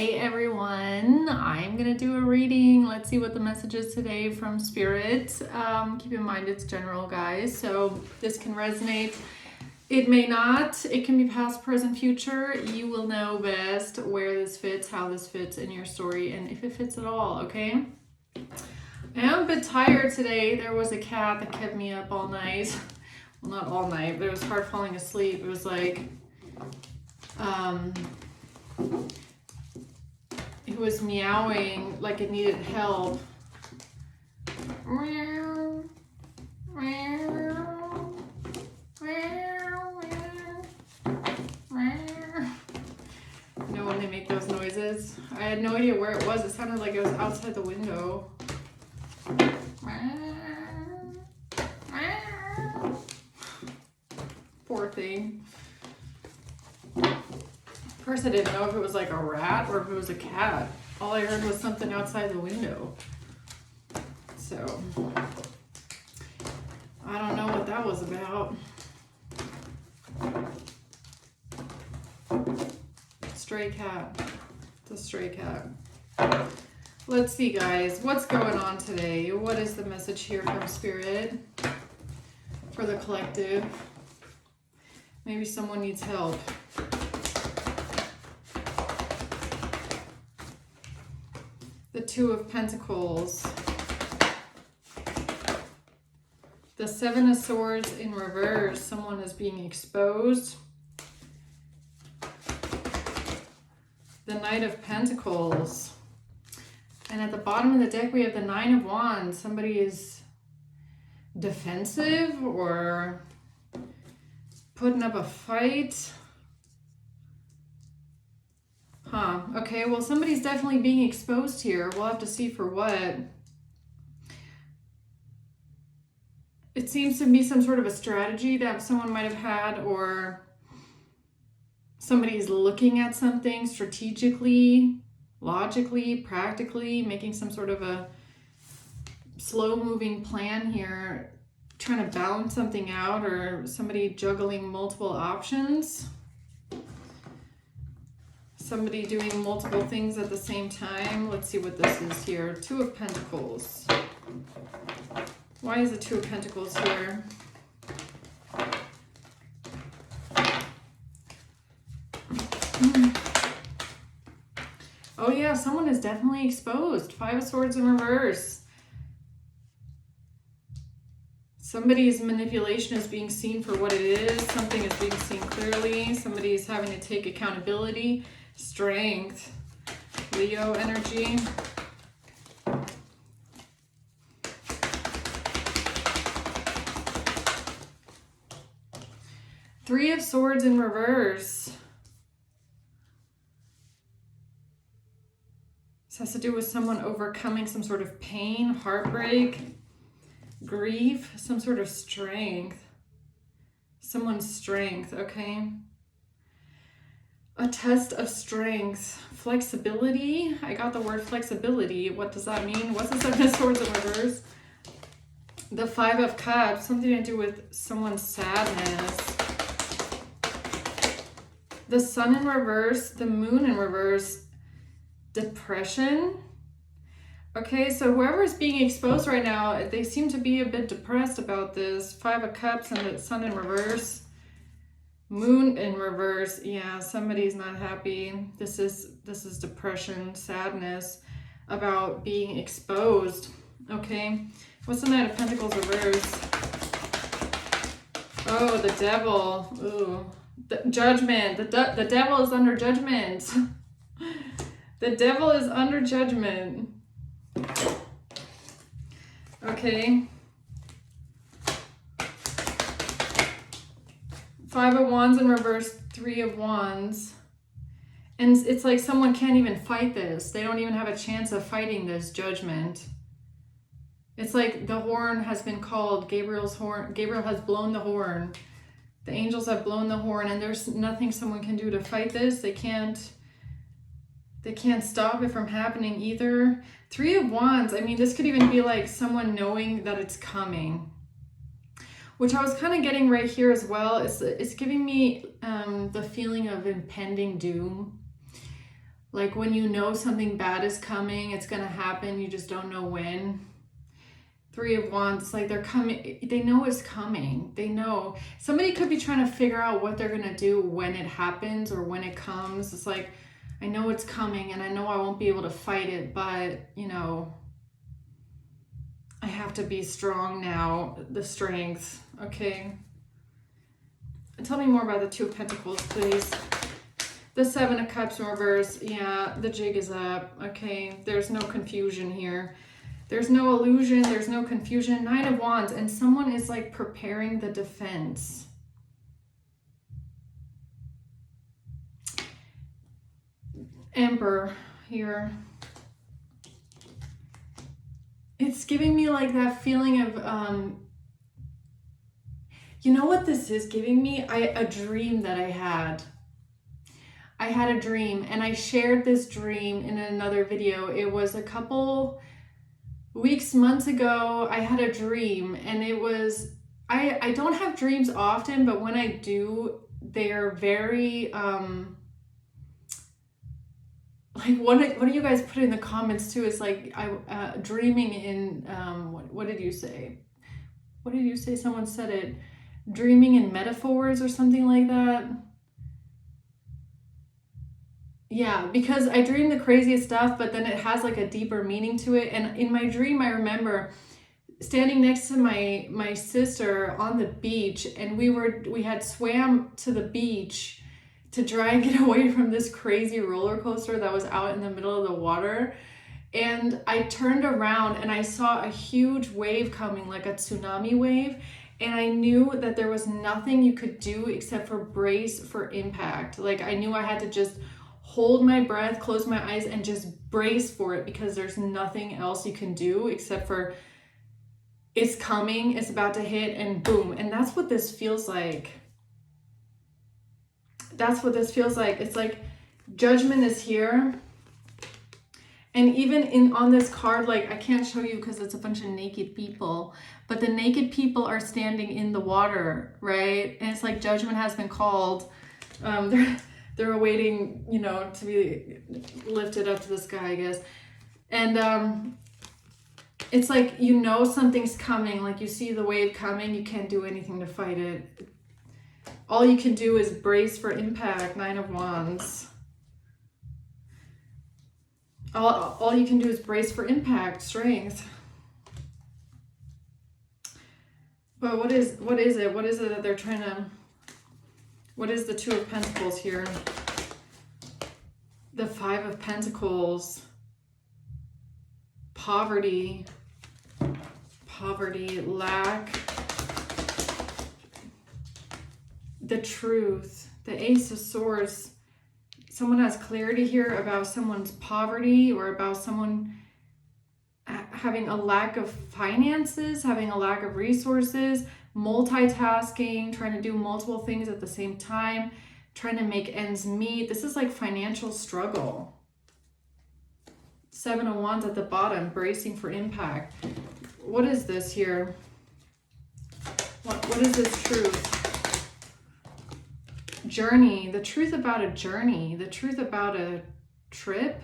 Hey everyone, I'm gonna do a reading. Let's see what the message is today from Spirit. Keep in mind it's general, guys, so this can resonate. It may not. It can be past, present, future. You will know best where this fits, how this fits in your story, and if it fits at all, okay? I am a bit tired today. There was a cat that kept me up all night. Well, not all night, but it was hard falling asleep. It was like, it was meowing like it needed help. You know when they make those noises? I had no idea where it was. It sounded like it was outside the window. Poor thing. First I didn't know if it was like a rat or if it was a cat. All I heard was something outside the window. So, I don't know what that was about. Stray cat. It's a stray cat. Let's see, guys. What's going on today? What is the message here from Spirit for the collective? Maybe someone needs help. The Two of Pentacles. The Seven of Swords in reverse. Someone is being exposed. The Knight of Pentacles. And at the bottom of the deck, we have the Nine of Wands. Somebody is defensive or putting up a fight. Huh, okay, well somebody's definitely being exposed here. We'll have to see for what. It seems to be some sort of a strategy that someone might have had, or somebody's looking at something strategically, logically, practically, making some sort of a slow-moving plan here, trying to balance something out, or somebody juggling multiple options. Somebody doing multiple things at the same time. Let's see what this is here. Two of Pentacles. Why is the Two of Pentacles here? Oh yeah, someone is definitely exposed. Five of Swords in reverse. Somebody's manipulation is being seen for what it is. Something is being seen clearly. Somebody is having to take accountability. Strength. Leo energy. Three of Swords in reverse. This has to do with someone overcoming some sort of pain, heartbreak, grief, some sort of strength. Someone's strength, okay? A test of strength. Flexibility. I got the word flexibility. What does that mean? What's the Seven of Swords in reverse? The Five of Cups. Something to do with someone's sadness. The Sun in reverse. The Moon in reverse. Depression. Okay, so whoever's being exposed right now, they seem to be a bit depressed about this. Five of Cups and the Sun in reverse. Moon in reverse. Yeah, somebody's not happy. This is depression, sadness about being exposed. Okay, what's the Knight of Pentacles reverse? Oh, the Devil. Ooh, the Judgment. The Devil is under judgment. The Devil is under judgment. Okay. Five of Wands in reverse, Three of Wands. And it's like someone can't even fight this. They don't even have a chance of fighting this judgment. It's like the horn has been called, Gabriel's horn. Gabriel has blown the horn. The angels have blown the horn, and there's nothing someone can do to fight this. They can't stop it from happening either. Three of Wands, I mean, this could even be like someone knowing that it's coming. which I was kind of getting right here as well. It's giving me the feeling of impending doom. Like when you know something bad is coming, it's going to happen, you just don't know when. Three of Wands, like they're coming, they know it's coming. They know. Somebody could be trying to figure out what they're going to do when it happens or when it comes. It's like, I know it's coming and I know I won't be able to fight it, but, you know, I have to be strong now, the strength. Okay. Tell me more about the Two of Pentacles, please. The Seven of Cups in reverse. Yeah, the jig is up. Okay, there's no confusion here. There's no illusion, there's no confusion. Nine of Wands, and someone is like preparing the defense. Emperor here. It's giving me like that feeling of, you know what this is giving me? A dream that I had. I had a dream, and I shared this dream in another video. It was a couple weeks, months ago. I had a dream, and it was, I don't have dreams often, but when I do, they're very, like what do you guys put in the comments too? It's like, dreaming in, what did you say? What did you say? Someone said it, dreaming in metaphors or something like that. Yeah, because I dream the craziest stuff, but then it has like a deeper meaning to it. And in my dream, I remember standing next to my sister on the beach, and we had swam to the beach to try and get away from this crazy roller coaster that was out in the middle of the water. And I turned around and I saw a huge wave coming, like a tsunami wave. And I knew that there was nothing you could do except for brace for impact. Like I knew I had to just hold my breath, close my eyes, and just brace for it, because there's nothing else you can do except for it's coming, it's about to hit, and boom. And that's what this feels like. That's what this feels like. It's like judgment is here. And even on this card, like I can't show you because it's a bunch of naked people, but the naked people are standing in the water, right? And it's like judgment has been called. They're awaiting, you know, to be lifted up to the sky, I guess. And it's like, you know, something's coming. Like you see the wave coming, you can't do anything to fight it. All you can do is brace for impact. Nine of Wands. All you can do is brace for impact, strength. But what is it? What is it that they're trying to... What is the Two of Pentacles here? The Five of Pentacles. Poverty. Poverty, lack. The truth. The Ace of Swords. Someone has clarity here about someone's poverty, or about someone having a lack of finances, having a lack of resources, multitasking, trying to do multiple things at the same time, trying to make ends meet. This is like financial struggle. Seven of Wands at the bottom, bracing for impact. What is this here? What is this truth? Journey, the truth about a journey, the truth about a trip,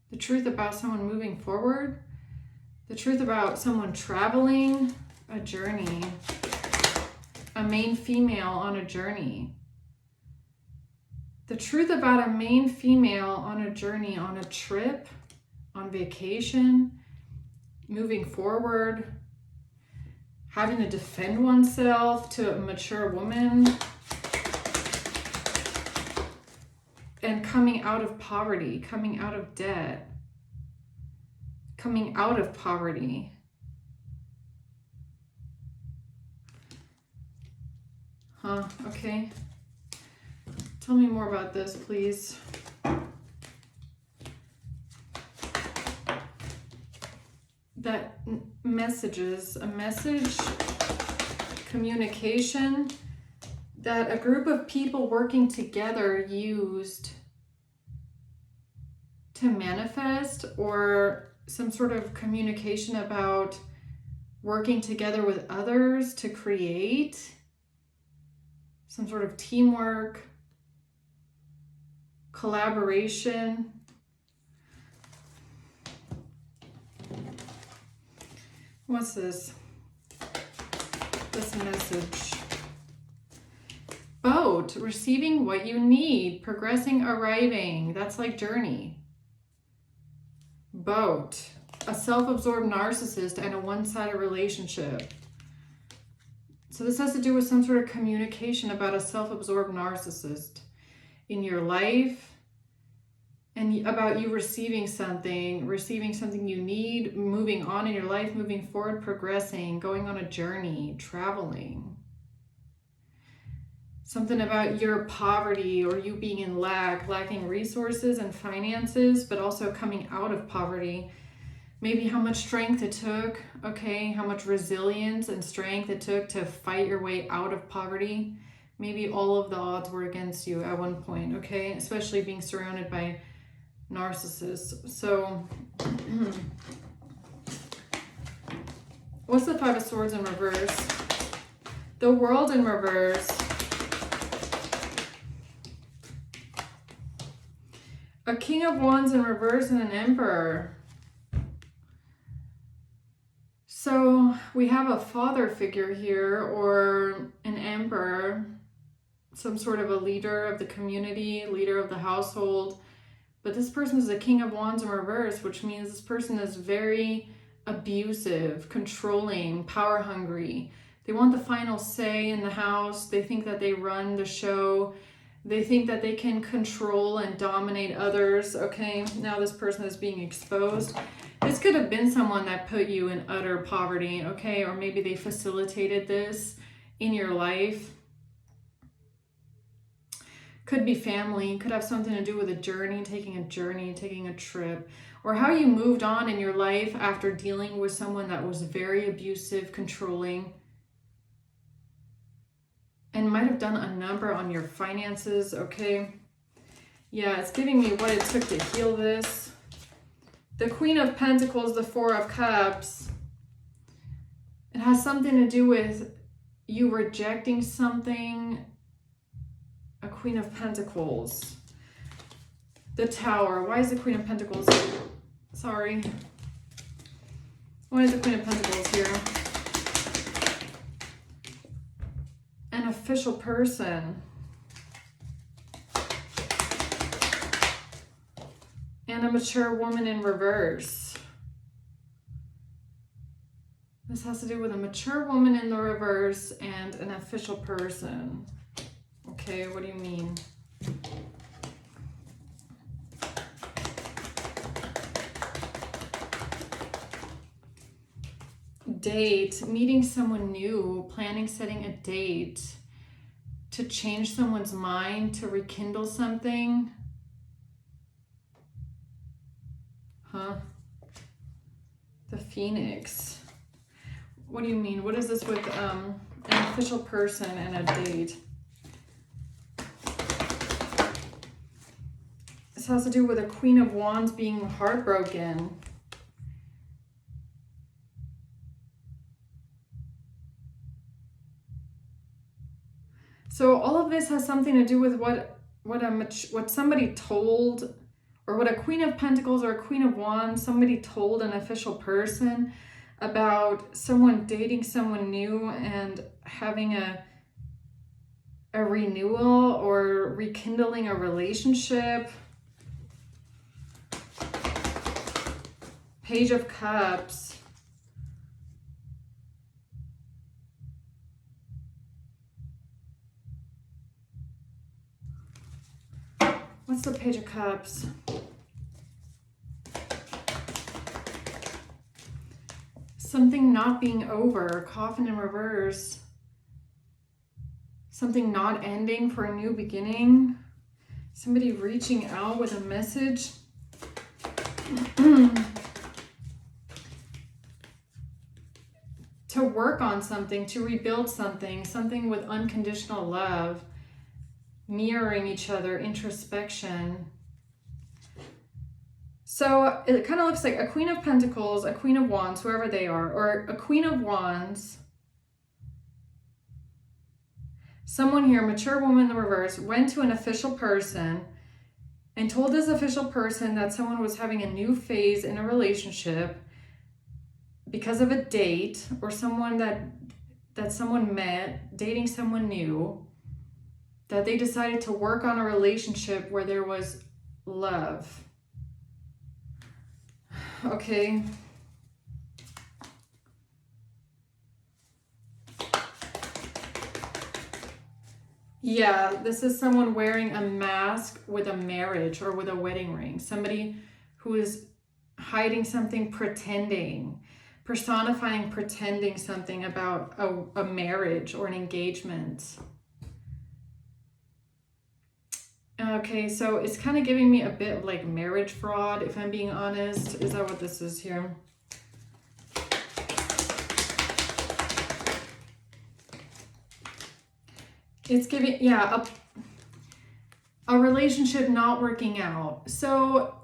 the truth about someone moving forward, the truth about someone traveling, a journey, a main female on a journey. The truth about a main female on a journey, on a trip, on vacation, moving forward, having to defend oneself to a mature woman, and coming out of poverty, coming out of debt, coming out of poverty. Huh, okay. Tell me more about this, please. That messages, a message, communication, that a group of people working together used to manifest, or some sort of communication about working together with others to create some sort of teamwork, collaboration. What's this? This message. Boat, receiving what you need, progressing, arriving. That's like journey. Boat, a self-absorbed narcissist and a one-sided relationship. So this has to do with some sort of communication about a self-absorbed narcissist in your life, and about you receiving something you need, moving on in your life, moving forward, progressing, going on a journey, traveling. Something about your poverty or you being in lacking resources and finances, but also coming out of poverty. Maybe how much strength it took, okay? How much resilience and strength it took to fight your way out of poverty. Maybe all of the odds were against you at one point, okay? Especially being surrounded by narcissists. So, what's the Five of Swords in reverse? The World in reverse. A King of Wands in reverse and an Emperor. So we have a father figure here, or an emperor, some sort of a leader of the community, leader of the household. But this person is a King of Wands in reverse, which means this person is very abusive, controlling, power hungry. They want the final say in the house. They think that they run the show. They think that they can control and dominate others. Okay, now this person is being exposed. This could have been someone that put you in utter poverty, okay? Or maybe they facilitated this in your life. Could be family, could have something to do with a journey, taking a trip. Or how you moved on in your life after dealing with someone that was very abusive, controlling, and might have done a number on your finances, okay? Yeah, it's giving me what it took to heal this. The Queen of Pentacles, the Four of Cups. It has something to do with you rejecting something. A Queen of Pentacles. The Tower. Why is the Queen of Pentacles? Sorry. Why is the Queen of Pentacles here? An official person. And a mature woman in reverse. This has to do with a mature woman in the reverse and an official person. Okay, what do you mean? Date, meeting someone new, planning, setting a date to change someone's mind, to rekindle something. Huh? The Phoenix. What do you mean? What is this with an official person and a date? This has to do with a Queen of Wands being heartbroken. So all of this has something to do with what somebody told, or what a Queen of Pentacles or a Queen of Wands, somebody told an official person about someone dating someone new and having a renewal or rekindling a relationship. Page of Cups. What's the Page of Cups? Something not being over. Coffin in reverse. Something not ending for a new beginning. Somebody reaching out with a message. To work on something, to rebuild something, something with unconditional love, mirroring each other, introspection. So it kind of looks like a Queen of Pentacles, a Queen of Wands, whoever they are, or a Queen of Wands. Someone here, mature woman in the reverse, went to an official person and told this official person that someone was having a new phase in a relationship because of a date or someone that someone met, dating someone new, that they decided to work on a relationship where there was love. Okay. Yeah, this is someone wearing a mask with a marriage or with a wedding ring. Somebody who is hiding something, pretending, personifying, pretending something about a marriage or an engagement. Okay, so it's kind of giving me a bit of like marriage fraud, if I'm being honest. Is that what this is here? It's giving, yeah, a relationship not working out. So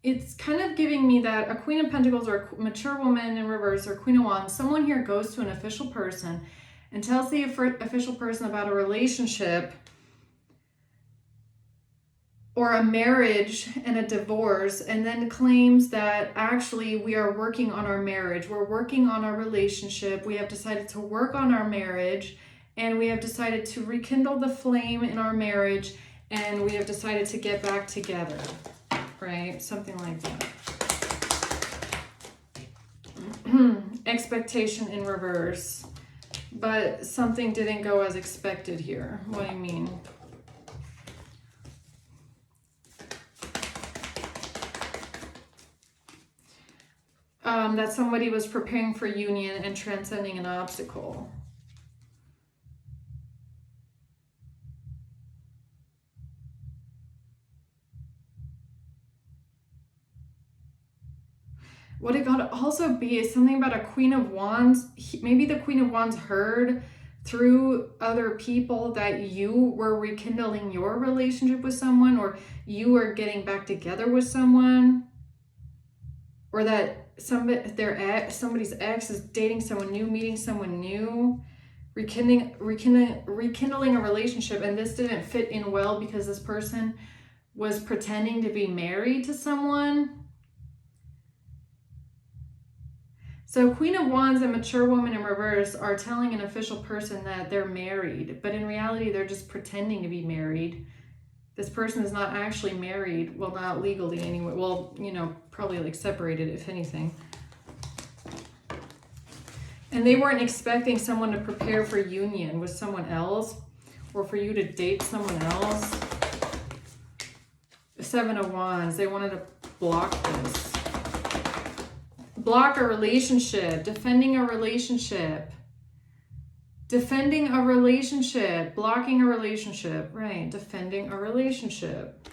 it's kind of giving me that a Queen of Pentacles or a mature woman in reverse or Queen of Wands, someone here goes to an official person and tells the official person about a relationship or a marriage and a divorce, and then claims that actually we are working on our marriage, we're working on our relationship, we have decided to work on our marriage, and we have decided to rekindle the flame in our marriage, and we have decided to get back together, right? Something like that. Expectation in reverse, but something didn't go as expected here. What do you mean? That somebody was preparing for union and transcending an obstacle. What it could also be is something about a Queen of Wands. Maybe the Queen of Wands heard through other people that you were rekindling your relationship with someone, or you were getting back together with someone, or that somebody's ex is dating someone new, meeting someone new, rekindling a relationship, and this didn't fit in well because this person was pretending to be married to someone. So Queen of Wands and mature woman in reverse are telling an official person that they're married, but in reality, they're just pretending to be married. This person is not actually married. Well, not legally anyway. Well, you know, probably like separated, if anything. And they weren't expecting someone to prepare for union with someone else, or for you to date someone else. The Seven of Wands, they wanted to block this. Block a relationship, defending a relationship. Defending a relationship, blocking a relationship, right? Defending a relationship.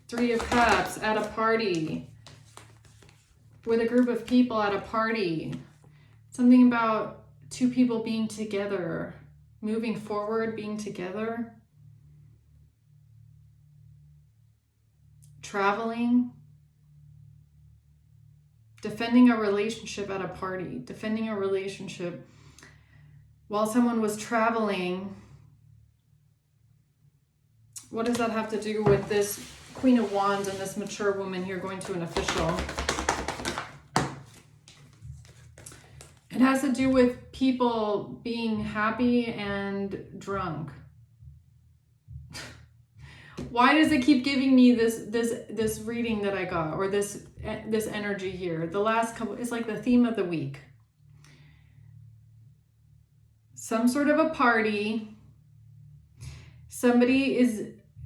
Three of Cups at a party. With a group of people at a party. Something about two people being together, moving forward, being together. Traveling. Defending a relationship at a party, defending a relationship while someone was traveling. What does that have to do with this Queen of Wands and this mature woman here going to an official? It has to do with people being happy and drunk. Why does it keep giving me this reading that I got, or this energy here? The last couple, it's like the theme of the week. Some sort of a party.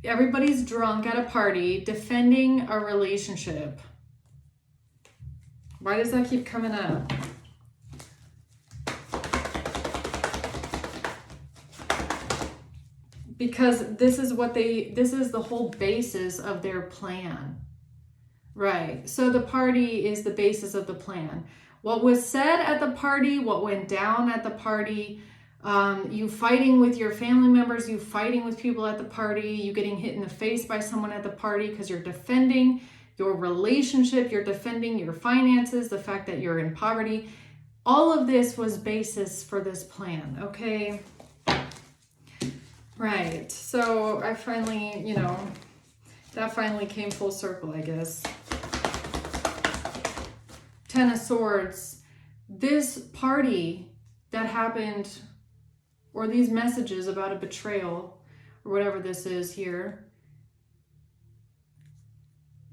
Everybody's drunk at a party, defending a relationship. Why does that keep coming up? Because this is the whole basis of their plan. Right. So the party is the basis of the plan. What was said at the party, what went down at the party, you fighting with your family members, you fighting with people at the party, you getting hit in the face by someone at the party because you're defending your relationship, you're defending your finances, the fact that you're in poverty. All of this was basis for this plan, okay? Right. So I finally, you know, that finally came full circle, I guess. Ten of Swords. This party that happened, or these messages about a betrayal, or whatever this is here,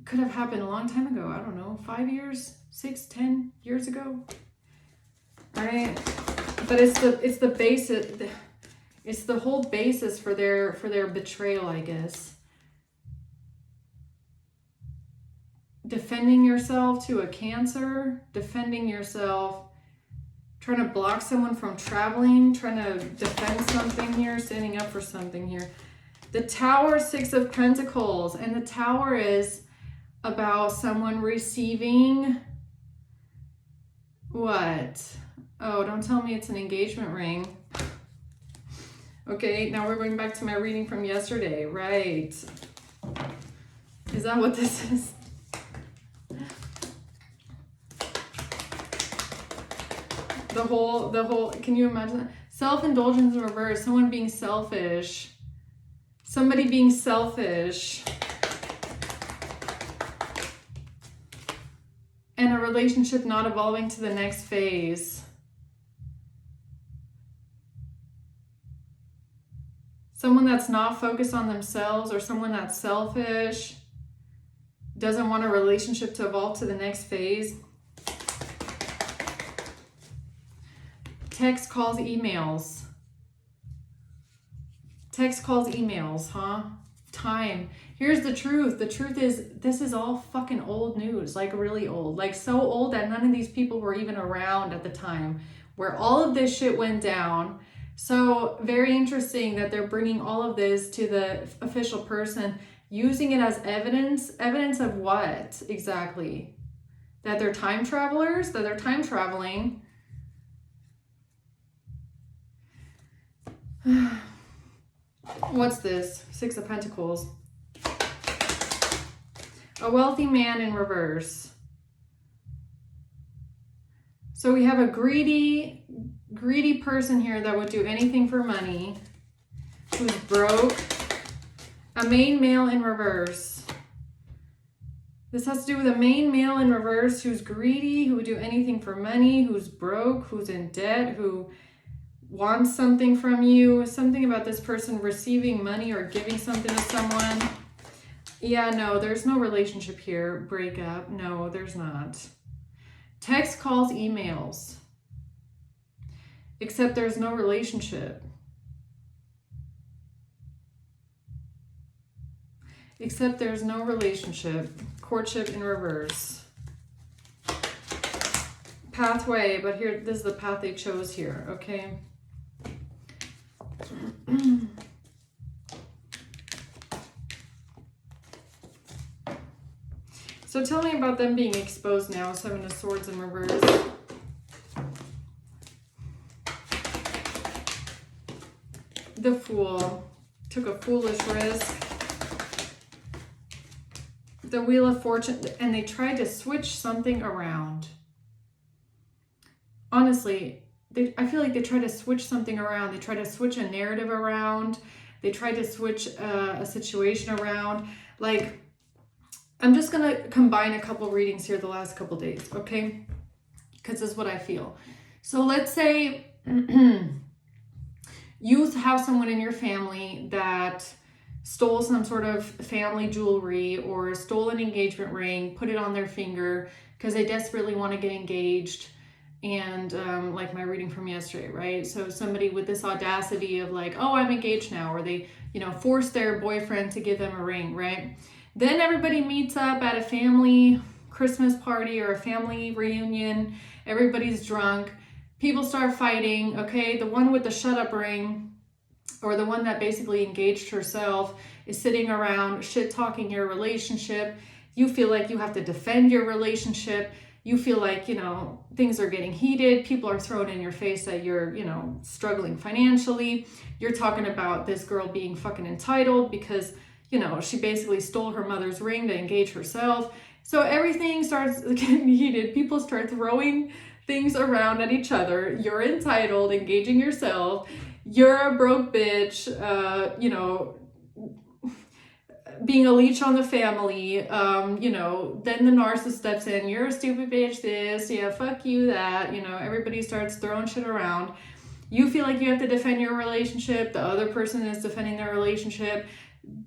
could have happened a long time ago. I don't know, 5 years, 6, 10 years ago. Right? But it's the basis, it's the whole basis for their betrayal, I guess. Defending yourself to a Cancer, defending yourself, trying to block someone from traveling, trying to defend something here, standing up for something here. The Tower, Six of Pentacles, and the Tower is about someone receiving what? Oh, don't tell me it's an engagement ring. Okay, now we're going back to my reading from yesterday, right? Is that what this is? The whole, can you imagine that? Self-indulgence in reverse, someone being selfish. Somebody being selfish. And a relationship not evolving to the next phase. Someone that's not focused on themselves, or someone that's selfish, doesn't want a relationship to evolve to the next phase. Text, calls, emails. Text, calls, emails, huh? Time. Here's the truth. The truth is, this is all fucking old news, like really old. Like so old that none of these people were even around at the time where all of this shit went down. So very interesting that they're bringing all of this to the official person, using it as evidence. Evidence of what exactly? That they're time travelers, that they're time traveling. What's this? Six of Pentacles. A wealthy man in reverse. So we have a greedy person here that would do anything for money, who's broke. A main male in reverse. This has to do with a main male in reverse who's greedy, who would do anything for money, who's broke, who's in debt, who wants something from you. Something about this person receiving money or giving something to someone. Yeah, no, there's no relationship here. Breakup. No, there's not. Text, calls, emails. Except there's no relationship. Except there's no relationship. Courtship in reverse. Pathway, but here, this is the path they chose here, okay? So tell me about them being exposed now. Seven of Swords in reverse. The Fool. Took a foolish risk. The Wheel of Fortune. And they tried to switch something around. Honestly, I feel like they try to switch something around. They try to switch a narrative around. They try to switch a situation around. Like, I'm just going to combine a couple readings here the last couple days, okay? Because this is what I feel. So let's say you have someone in your family that stole some sort of family jewelry or stole an engagement ring, put it on their finger because they desperately want to get engaged. And like my reading from yesterday, right? So somebody with this audacity of like, oh, I'm engaged now, or they, you know, force their boyfriend to give them a ring, right? Then everybody meets up at a family Christmas party or a family reunion. Everybody's drunk. People start fighting, okay? The one with the shut up ring, or the one that basically engaged herself, is sitting around shit-talking your relationship. You feel like you have to defend your relationship. You feel like, you know, things are getting heated. People are throwing in your face that you're, you know, struggling financially. You're talking about this girl being fucking entitled because, you know, she basically stole her mother's ring to engage herself. So everything starts getting heated. People start throwing things around at each other. You're entitled, engaging yourself. you're a broke bitch, you know, being a leech on the family, you know, then the narcissist steps in, you're a stupid bitch, this, yeah, fuck you, that, you know, everybody starts throwing shit around. You feel like you have to defend your relationship, the other person is defending their relationship,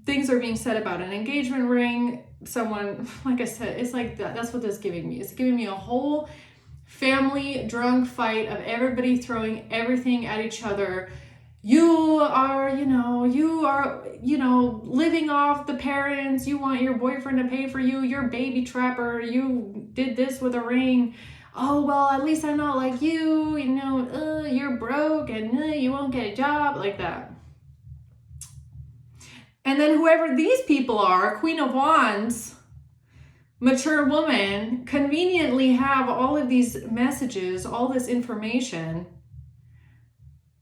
things are being said about an engagement ring, someone, like I said, it's like that's what this is giving me. It's giving me a whole family drunk fight of everybody throwing everything at each other. You are living off the parents. You want your boyfriend to pay for you. You're a baby trapper. You did this with a ring. Oh, well, at least I'm not like you. You know, you're broke and you won't get a job, like that. And then whoever these people are, Queen of Wands, mature woman, conveniently have all of these messages, all this information,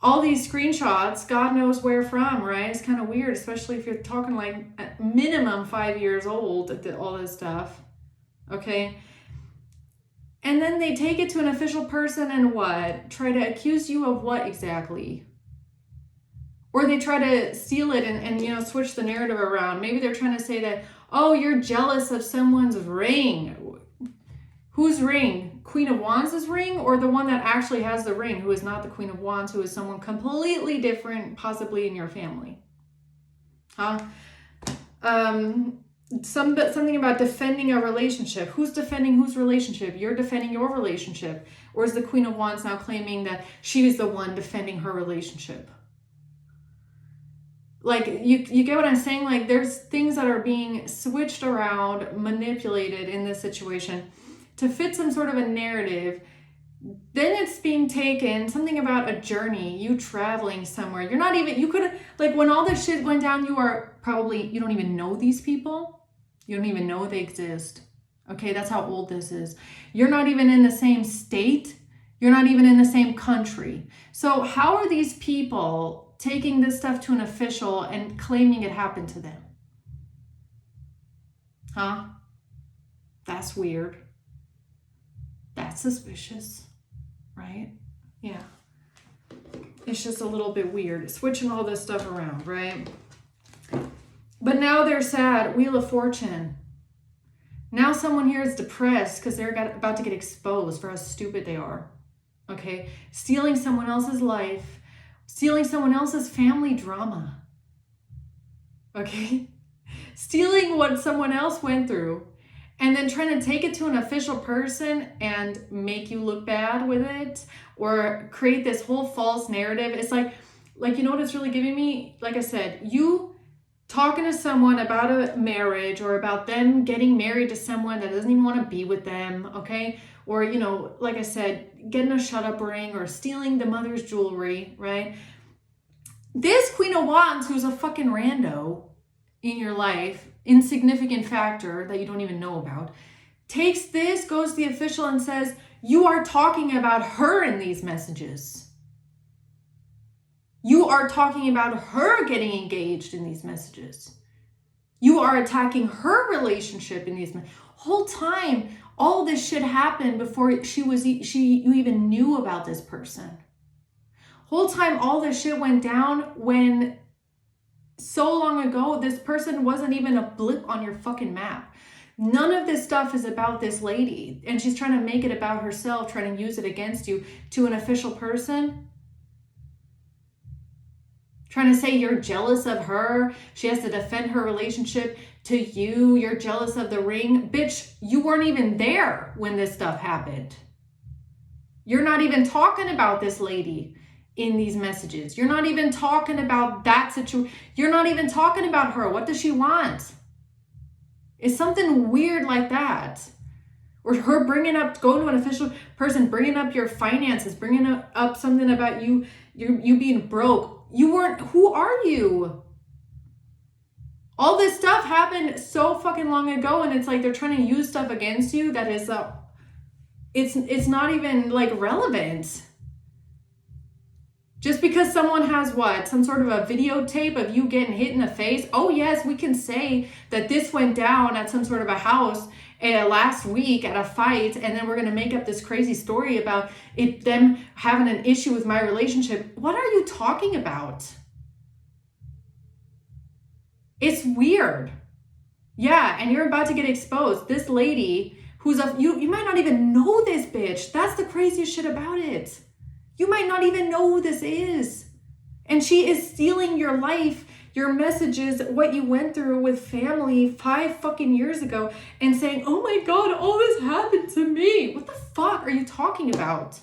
all these screenshots, God knows where from, right? It's kind of weird, especially if you're talking like at minimum 5 years old, all this stuff, okay? And then they take it to an official person and what? Try to accuse you of what exactly? Or they try to steal it and you know, switch the narrative around. Maybe they're trying to say that, oh, you're jealous of someone's ring. Whose ring? Queen of Wands' ring, or the one that actually has the ring, who is not the Queen of Wands, who is someone completely different, possibly in your family? Huh? Something about defending a relationship. Who's defending whose relationship? You're defending your relationship. Or is the Queen of Wands now claiming that she is the one defending her relationship? Like, you get what I'm saying? Like, there's things that are being switched around, manipulated in this situation to fit some sort of a narrative. Then it's being taken, something about a journey, you traveling somewhere. You're not even, you could, like, when all this shit went down, you don't even know these people. You don't even know they exist. Okay, that's how old this is. You're not even in the same state. You're not even in the same country. So how are these people taking this stuff to an official and claiming it happened to them? Huh? That's weird. That's suspicious, right? Yeah. It's just a little bit weird. Switching all this stuff around, right? But now they're sad. Wheel of Fortune. Now someone here is depressed because they're about to get exposed for how stupid they are. Okay? Stealing someone else's life. Stealing someone else's family drama. Okay? Stealing what someone else went through. And then trying to take it to an official person and make you look bad with it, or create this whole false narrative. It's like, you know what it's really giving me? Like I said, you talking to someone about a marriage or about them getting married to someone that doesn't even want to be with them, okay? Or, you know, like I said, getting a shut up ring or stealing the mother's jewelry, right? This Queen of Wands, who's a fucking rando in your life, insignificant factor that you don't even know about, takes this, goes to the official and says, you are talking about her in these messages. You are talking about her getting engaged in these messages. You are attacking her relationship in these whole time. All this shit happened before you even knew about this person. Whole time all this shit went down when so long ago, this person wasn't even a blip on your fucking map. None of this stuff is about this lady. And she's trying to make it about herself, trying to use it against you to an official person. Trying to say you're jealous of her. She has to defend her relationship to you. You're jealous of the ring. Bitch, you weren't even there when this stuff happened. You're not even talking about this lady in these messages. You're not even talking about that situation. You're not even talking about her. What does she want? It's something weird like that. Or her going to an official person, bringing up your finances, bringing up something about you being broke. Who are you? All this stuff happened so fucking long ago, and it's like they're trying to use stuff against you that is, it's not even like relevant. Just because someone has some sort of a videotape of you getting hit in the face. Oh yes, we can say that this went down at some sort of a house last week at a fight, and then we're going to make up this crazy story about them having an issue with my relationship. What are you talking about? It's weird. Yeah, and you're about to get exposed. This lady who's you might not even know this bitch. That's the craziest shit about it. You might not even know who this is. And she is stealing your life, your messages, what you went through with family 5 fucking years ago, and saying, oh my God, all this happened to me. What the fuck are you talking about?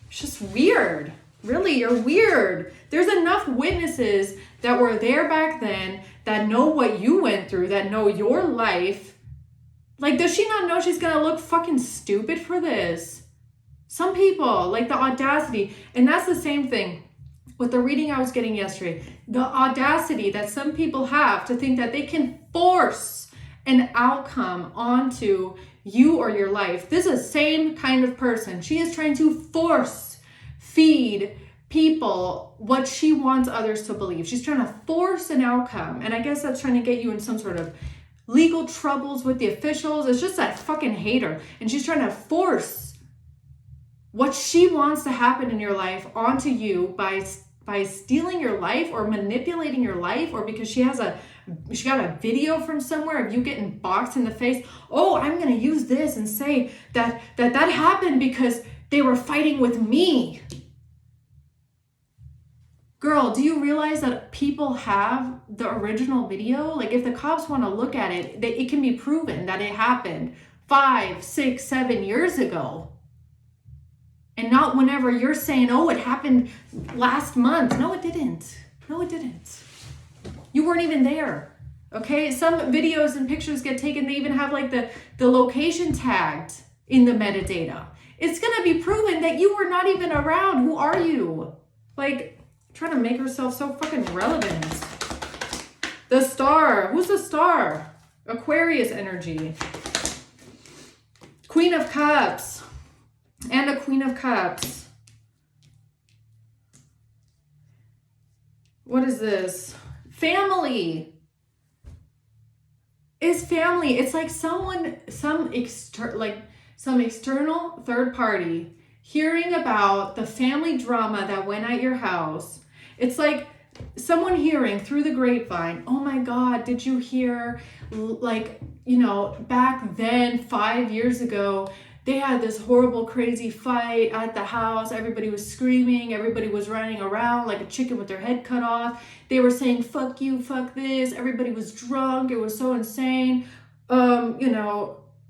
It's just weird. Really, you're weird. There's enough witnesses that were there back then that know what you went through, that know your life. Like, does she not know she's gonna look fucking stupid for this? Some people, like the audacity, and that's the same thing with the reading I was getting yesterday. The audacity that some people have to think that they can force an outcome onto you or your life. This is the same kind of person. She is trying to feed people what she wants others to believe. She's trying to force an outcome. And I guess that's trying to get you in some sort of legal troubles with the officials. It's just that fucking hater. And she's trying to force what she wants to happen in your life onto you by stealing your life or manipulating your life, or because she got a video from somewhere of you getting boxed in the face. Oh, I'm going to use this and say that happened because they were fighting with me. Girl, do you realize that people have the original video? Like, if the cops want to look at it, it can be proven that it happened 5, 6, 7 years ago. And not whenever you're saying, oh, it happened last month. No, it didn't. No, it didn't. You weren't even there. Okay? Some videos and pictures get taken. They even have like the location tagged in the metadata. It's going to be proven that you were not even around. Who are you? Like, trying to make herself so fucking relevant. The star. Who's the star? Aquarius energy. Queen of Cups. And a Queen of Cups. What is this? Family. Is family. It's like some external third party hearing about the family drama that went at your house. It's like someone hearing through the grapevine, oh my God, did you hear, like, back then 5 years ago, they had this horrible, crazy fight at the house. Everybody was screaming. Everybody was running around like a chicken with their head cut off. They were saying, fuck you, fuck this. Everybody was drunk. It was so insane.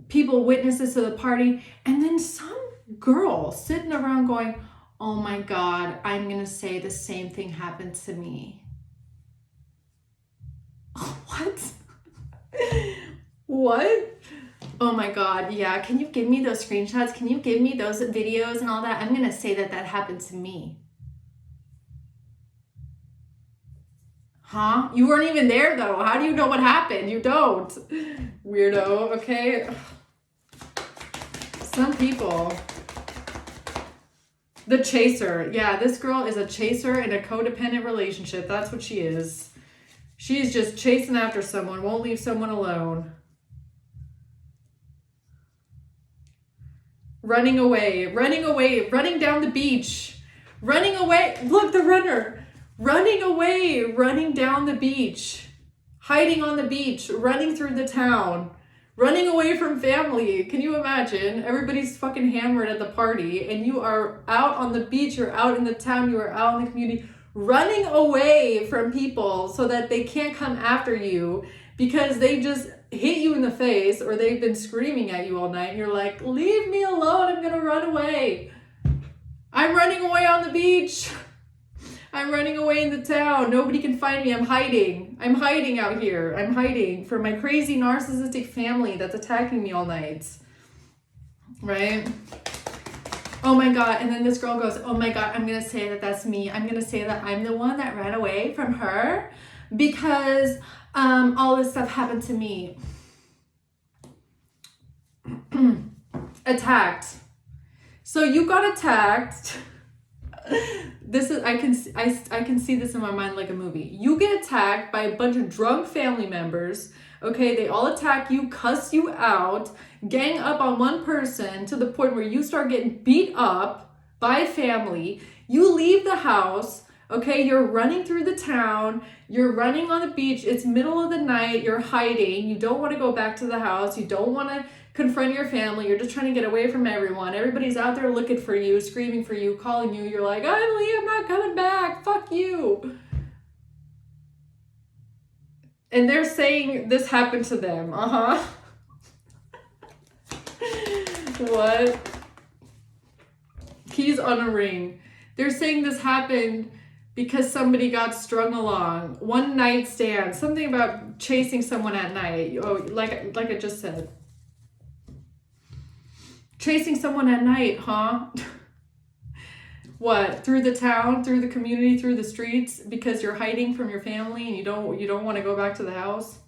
People witnesses to the party. And then some girl sitting around going, oh my God, I'm going to say the same thing happened to me. What? What? Oh my God, yeah. Can you give me those screenshots? Can you give me those videos and all that? I'm going to say that happened to me. Huh? You weren't even there though. How do you know what happened? You don't. Weirdo, okay? Some people. The chaser. Yeah, this girl is a chaser in a codependent relationship. That's what she is. She's just chasing after someone, won't leave someone alone. Running away, running down the beach, running away. Look, the runner, running away, running down the beach, hiding on the beach, running through the town, running away from family. Can you imagine? Everybody's fucking hammered at the party and you are out on the beach, you're out in the town, you are out in the community, running away from people so that they can't come after you because they just hit you in the face or they've been screaming at you all night. And you're like, leave me alone. I'm going to run away. I'm running away on the beach. I'm running away in the town. Nobody can find me. I'm hiding. I'm hiding out here. I'm hiding from my crazy narcissistic family that's attacking me all night. Right? Oh my God. And then this girl goes, oh my God, I'm going to say that that's me. I'm going to say that I'm the one that ran away from her because all this stuff happened to me. Attacked. So you got attacked This is, I can see this in my mind like a movie. You get attacked by a bunch of drunk family members. Okay, they all attack you, cuss you out, gang up on one person to the point where you start getting beat up by family. You leave the house. Okay, you're running through the town, you're running on the beach, it's middle of the night, you're hiding, you don't want to go back to the house, you don't want to confront your family, you're just trying to get away from everyone. Everybody's out there looking for you, screaming for you, calling you. You're like, I'm not coming back, fuck you. And they're saying this happened to them. What? Keys on a ring. They're saying this happened because somebody got strung along. One night stand. Something about chasing someone at night. Oh, like I just said. Chasing someone at night, huh? What? Through the town, through the community, through the streets, because you're hiding from your family and you don't want to go back to the house?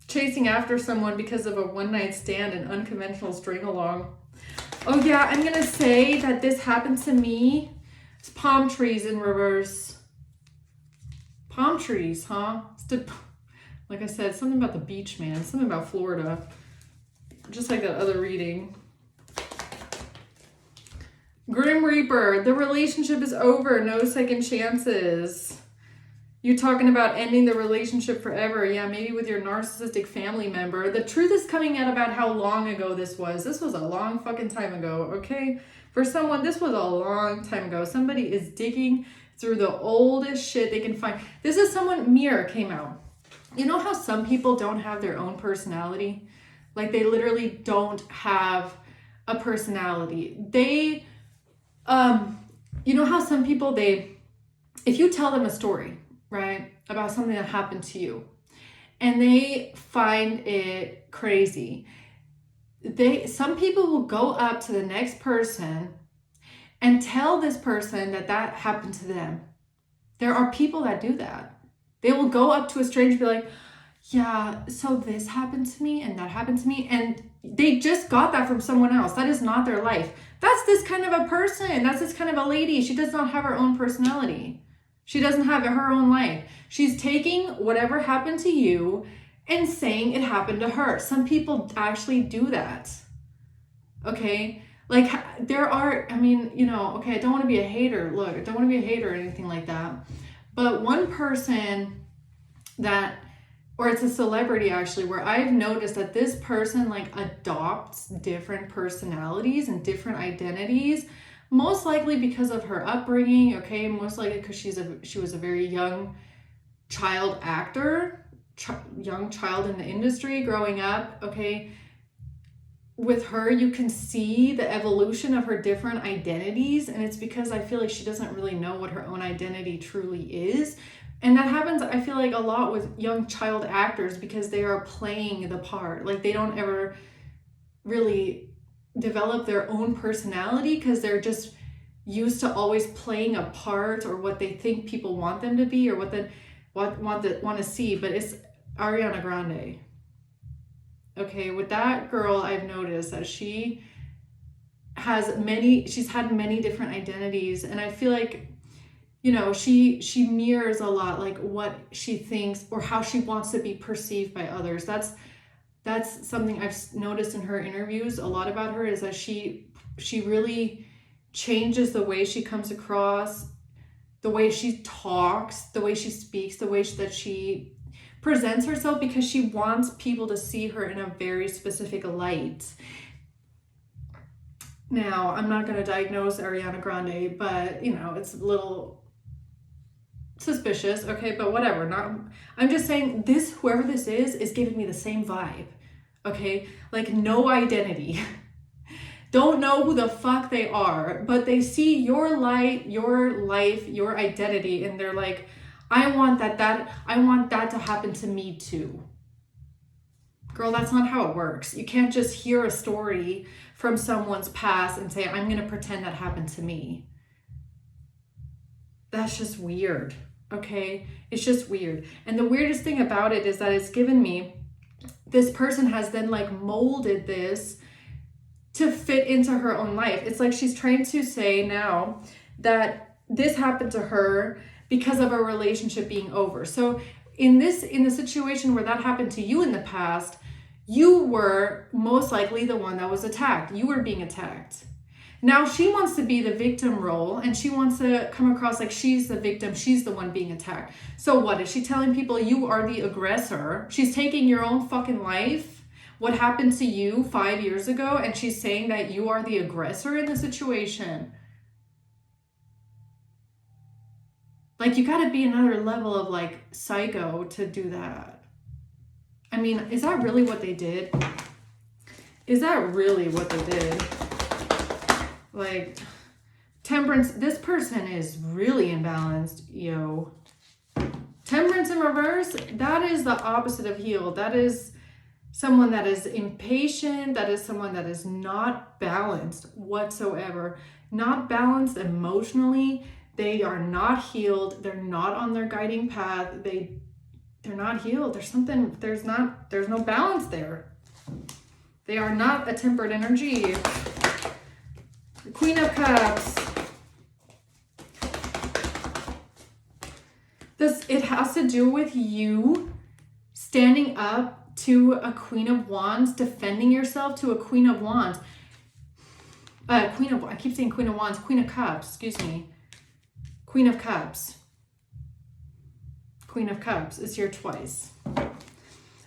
Chasing after someone because of a one-night stand and unconventional string along. Oh yeah, I'm gonna say that this happened to me. It's palm trees in reverse. Palm trees, huh? Like I said, something about the beach, man. Something about Florida. Just like that other reading. Grim Reaper. The relationship is over. No second chances. You're talking about ending the relationship forever. Yeah, maybe with your narcissistic family member. The truth is coming out about how long ago this was. This was a long fucking time ago, okay? For someone, this was a long time ago. Somebody is digging through the oldest shit they can find. This is someone, Mirror came out. You know how some people don't have their own personality? Like they literally don't have a personality. They, you know how some people, if you tell them a story, right, about something that happened to you, and they find it crazy, some people will go up to the next person and tell this person that happened to them. There are people that do that. They will go up to a stranger and be like, yeah, so this happened to me and that happened to me. And they just got that from someone else. That is not their life. That's this kind of a person. That's this kind of a lady. She does not have her own personality. She doesn't have her own life. She's taking whatever happened to you and saying it happened to her. Some people actually do that. Okay? Like there are, I mean, you know, okay, I don't want to be a hater. Look, I don't want to be a hater or anything like that. But one person or it's a celebrity actually, where I've noticed that this person like adopts different personalities and different identities, most likely because of her upbringing, okay? Most likely because she was a very young child actor, young child in the industry growing up, okay? With her, you can see the evolution of her different identities, and it's because I feel like she doesn't really know what her own identity truly is. And that happens, I feel like, a lot with young child actors because they are playing the part. Like they don't ever really develop their own personality because they're just used to always playing a part or what they think people want them to be or what want to see. But it's Ariana Grande. Okay, with that girl, I've noticed that she's had many different identities, and I feel like, you know, she mirrors a lot like what she thinks or how she wants to be perceived by others. That's something I've noticed in her interviews a lot about her, is that she really changes the way she comes across, the way she talks, the way she speaks, the way that she presents herself, because she wants people to see her in a very specific light. Now, I'm not going to diagnose Ariana Grande, but, you know, it's a little suspicious, okay, but whatever. I'm just saying whoever this is giving me the same vibe, okay? Like no identity. Don't know who the fuck they are, but they see your light, your life, your identity, and they're like, I want that to happen to me too. Girl, that's not how it works. You can't just hear a story from someone's past and say, I'm going to pretend that happened to me. That's just weird, okay? It's just weird. And the weirdest thing about it is that it's given me this person has then like molded this to fit into her own life. It's like she's trying to say now that this happened to her because of a relationship being over. So in the situation where that happened to you in the past, you were most likely the one that was attacked. You were being attacked. Now she wants to be the victim role, and she wants to come across like she's the victim. She's the one being attacked. So what is she telling people? You are the aggressor. She's taking your own fucking life, what happened to you 5 years ago, and she's saying that you are the aggressor in the situation. Like, you gotta be another level of like psycho to do that. I mean, is that really what they did? Is that really what they did? Like, temperance, this person is really imbalanced, yo. Temperance in reverse, that is the opposite of healed. That is someone that is impatient. That is someone that is not balanced whatsoever. Not balanced emotionally. They are not healed. They're not on their guiding path. They're not healed. There's no balance there. They are not a tempered energy. The Queen of Cups. It has to do with you standing up to a Queen of Wands, defending yourself to a Queen of Wands. I keep saying Queen of Wands, Queen of Cups, excuse me. Queen of Cups. Queen of Cups is here twice.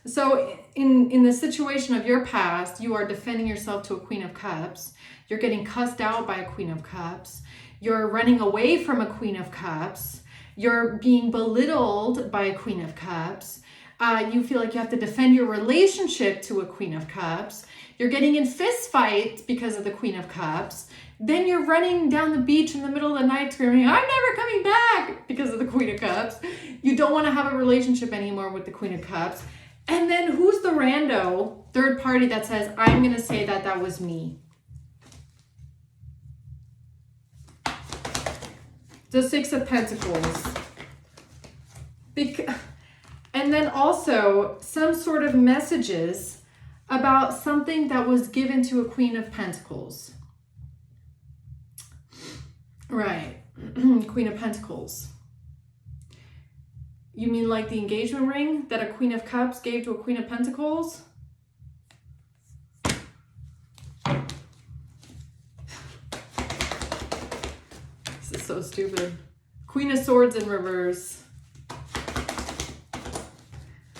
So in the situation of your past, you are defending yourself to a Queen of Cups. You're getting cussed out by a Queen of Cups. You're running away from a Queen of Cups. You're being belittled by a Queen of Cups. You feel like you have to defend your relationship to a Queen of Cups. You're getting in fist fights because of the Queen of Cups. Then you're running down the beach in the middle of the night screaming, I'm never coming back, because of the Queen of Cups. You don't want to have a relationship anymore with the Queen of Cups. And then who's the rando, third party that says, I'm going to say that that was me? The Six of Pentacles. And then also some sort of messages about something that was given to a Queen of Pentacles. Right. Queen of Pentacles. You mean like the engagement ring that a Queen of Cups gave to a Queen of Pentacles? This is so stupid. Queen of Swords in reverse.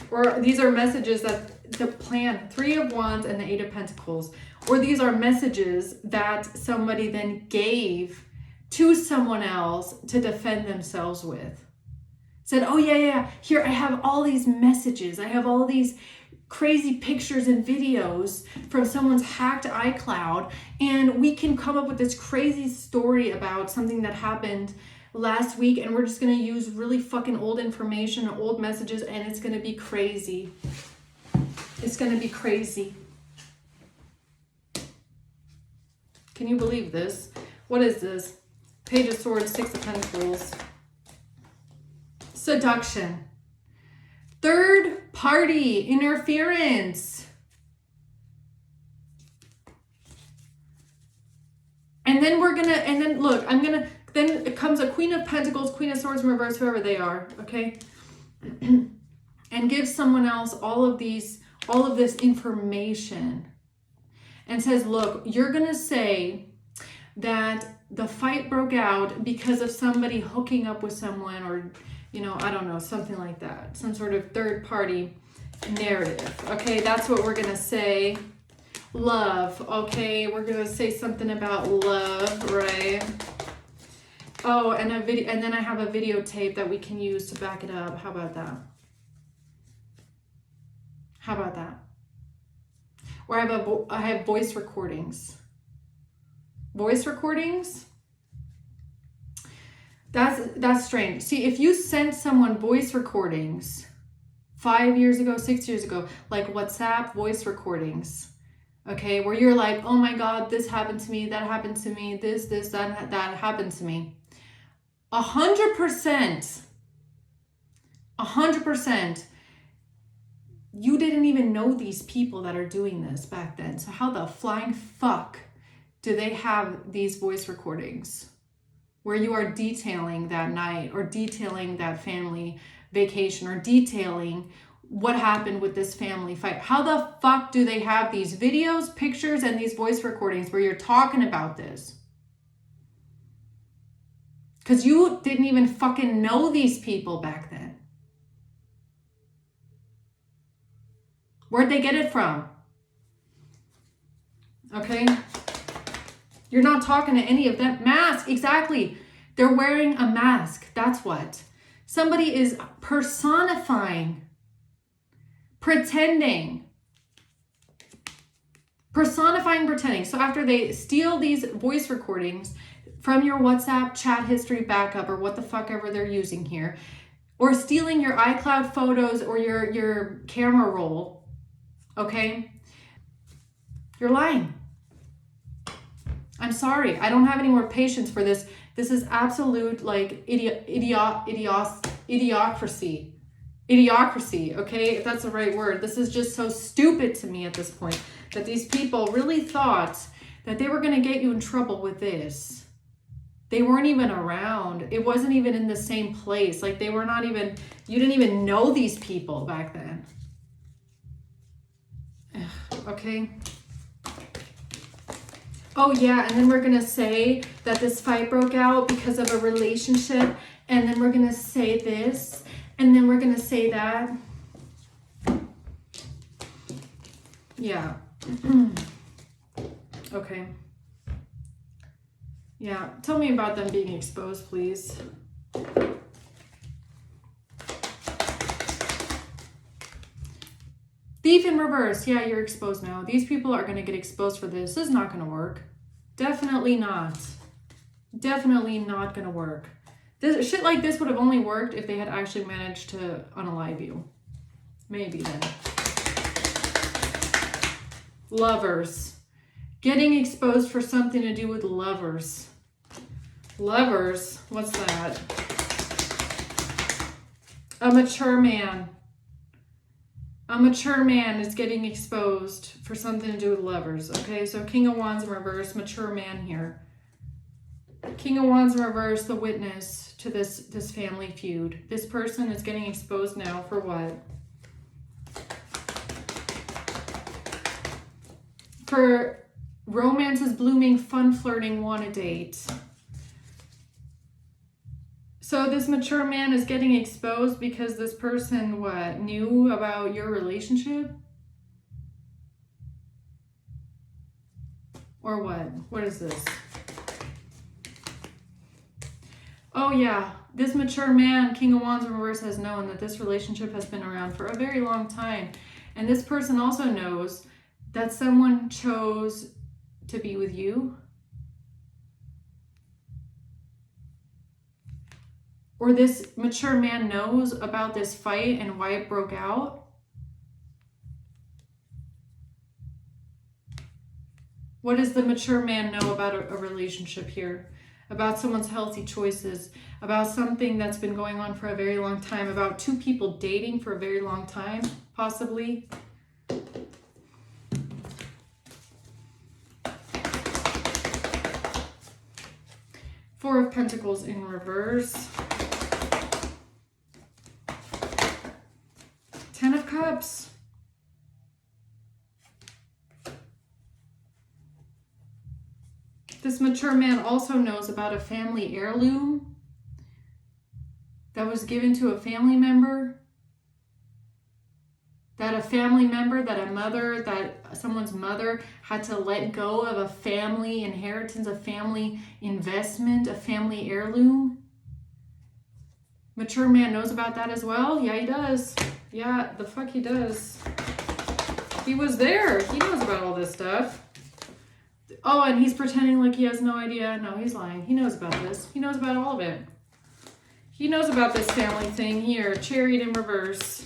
Or these are messages that the plan, Three of Wands and the Eight of Pentacles. Or these are messages that somebody then gave to someone else to defend themselves with. Said, oh yeah, here I have all these messages. I have all these crazy pictures and videos from someone's hacked iCloud, and we can come up with this crazy story about something that happened last week, and we're just gonna use really fucking old information, old messages, and it's gonna be crazy. It's gonna be crazy. Can you believe this? What is this? Page of Swords, Six of Pentacles. Seduction. Third party interference. And then then it comes a Queen of Pentacles, Queen of Swords in reverse, whoever they are, okay? And gives someone else all of this information and says, look, you're gonna say that the fight broke out because of somebody hooking up with someone, or I don't know, something like that. Some sort of third party narrative. Okay, that's what we're gonna say. Love. Okay, we're gonna say something about love, right? Oh, and then I have a videotape that we can use to back it up. How about that? How about that? Or I have voice recordings. Voice recordings? That's strange. See, if you sent someone voice recordings 5 years ago, 6 years ago, like WhatsApp voice recordings, okay, where you're like, oh my God, this happened to me, that happened to me, that happened to me. 100%, you didn't even know these people that are doing this back then. So how the flying fuck do they have these voice recordings where you are detailing that night or detailing that family vacation or detailing what happened with this family fight? How the fuck do they have these videos, pictures, and these voice recordings where you're talking about this? Because you didn't even fucking know these people back then. Where'd they get it from? Okay? You're not talking to any of them. Mask, exactly. They're wearing a mask. That's what. Somebody is personifying, pretending. Pretending. So after they steal these voice recordings from your WhatsApp chat history backup or what the fuck ever they're using here, or stealing your iCloud photos or your camera roll, okay? You're lying. I'm sorry. I don't have any more patience for this. This is absolute like idiocracy. Idiocracy, okay? If that's the right word. This is just so stupid to me at this point that these people really thought that they were going to get you in trouble with this. They weren't even around. It wasn't even in the same place. Like they were not even, you didn't even know these people back then. Ugh, okay? Oh yeah, and then we're going to say that this fight broke out because of a relationship, and then we're going to say this, and then we're going to say that. Yeah. Okay. Yeah, tell me about them being exposed, please. Thief in reverse. Yeah, you're exposed now. These people are going to get exposed for this. This is not going to work. Definitely not. Definitely not going to work. This shit like this would have only worked if they had actually managed to unalive you. Maybe then. Lovers. Getting exposed for something to do with lovers. Lovers. What's that? A mature man. A mature man is getting exposed for something to do with lovers. Okay, so King of Wands in reverse, mature man here. King of Wands in reverse, the witness to this family feud. This person is getting exposed now for what? For romance is blooming, fun flirting, want to date. So this mature man is getting exposed because this person, what, knew about your relationship? Or what? What is this? Oh yeah, this mature man, King of Wands in reverse, has known that this relationship has been around for a very long time. And this person also knows that someone chose to be with you. Or this mature man knows about this fight and why it broke out. What does the mature man know about a relationship here? About someone's healthy choices, about something that's been going on for a very long time, about two people dating for a very long time, possibly. Four of Pentacles in reverse. Ten of Cups. This mature man also knows about a family heirloom that was given to a family member. That someone's mother had to let go of a family inheritance, a family investment, a family heirloom. Mature man knows about that as well? Yeah, he does. Yeah, the fuck he does. He was there. He knows about all this stuff. Oh, and he's pretending like he has no idea. No, he's lying. He knows about this. He knows about all of it. He knows about this family thing here. Chariot in reverse.